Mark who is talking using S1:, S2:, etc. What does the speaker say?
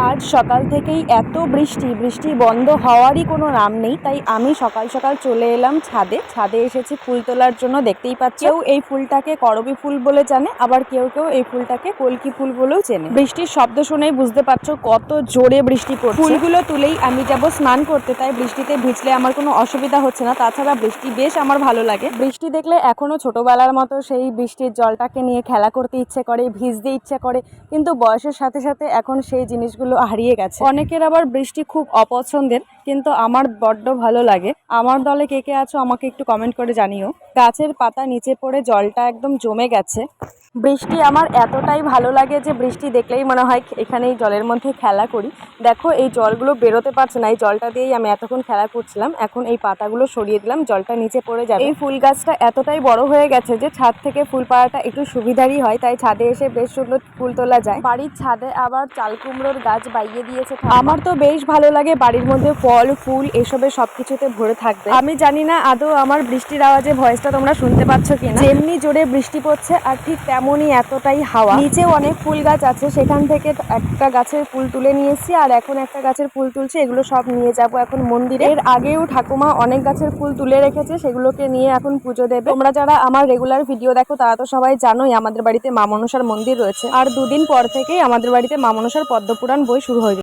S1: আজ সকাল থেকেই এত বৃষ্টি বন্ধ হওয়ারই কোনো নাম নেই। তাই আমি সকাল সকাল চলে এলাম ছাদে এসেছি ফুল তোলার জন্য। দেখতেই পাচ্ছ, কেউ এই ফুলটাকে করবী ফুল বলে জানে, আবার কেউ এই ফুলটাকে কলকি ফুল বলেও চেনে। বৃষ্টির শব্দ শুনেই বুঝতে পারছো কত জোরে বৃষ্টি পড়ছে। ফুলগুলো তুলেই আমি যাব স্নান করতে, তাই বৃষ্টিতে ভিজলে আমার কোনো অসুবিধা হচ্ছে না। তাছাড়া বৃষ্টি বেশ আমার ভালো লাগে। বৃষ্টি দেখলে এখনো ছোটবেলার মতো সেই বৃষ্টির জলটাকে নিয়ে খেলা করতে ইচ্ছে করে, ভিজতে ইচ্ছে করে, কিন্তু বয়সের সাথে সাথে এখন সেই জিনিসগুলো হারিয়ে গেছে। অনেকের আবার বৃষ্টি খুব অপছন্দের, কিন্তু আমার বড্ড ভালো লাগে। আমার দলে কে কে আছো আমাকে একটু কমেন্ট করে জানিও। গাছের পাতা নিচে পড়ে জলটা একদম জমে গেছে। বৃষ্টি আমার এতটাই ভালো লাগে যে বৃষ্টি দেখলেই মনে হয় এখানে এই জলের মধ্যে খেলা করি। দেখো এই জলগুলো বেরোতে পারছে না, এই জলটা দিয়েই আমি এতক্ষণ খেলা করছিলাম। এখন এই পাতাগুলো সরিয়ে দিলাম, জলটা নিচে পড়ে যাবে। এই ফুল গাছটা এতটাই বড় হয়ে গেছে যে ছাদ থেকে ফুল পাড়াটা একটু সুবিধারই হয়, তাই ছাদে এসে বেশ সুন্দর ফুল তোলা যায়। বাড়ির ছাদে আবার চাল কুমড়োর গাছ বাইয়ে দিয়েছে। আমার তো বেশ ভালো লাগে বাড়ির মধ্যে ফল ফুল এসবের সবকিছুতে ভরে থাকবে। আমি জানি না আদৌ আমার বৃষ্টির আওয়াজে ভয়েসটা তোমরা শুনতে পাচ্ছ কিনা। যেমনি জোরে বৃষ্টি পড়ছে আর ঠিক তেমনই এতটাই হাওয়া। নিচেও অনেক ফুল গাছ আছে, সেখান থেকে একটা গাছের ফুল তুলে নিয়েছি, আর এখন একটা গাছের ফুল তুলছি। এগুলো সব নিয়ে যাব এখন মন্দিরে। এর আগেও ঠাকুমা অনেক গাছের ফুল তুলে রেখেছে, সেগুলোকে নিয়ে এখন পুজো দেবে। তোমরা যারা আমার রেগুলার ভিডিও দেখো তারা তো সবাই জানোই আমাদের বাড়িতে মা মনসার মন্দির রয়েছে। আর দুদিন পর থেকেই আমাদের বাড়িতে মা মনসার পদ্মপুরাণ বই শুরু হয়ে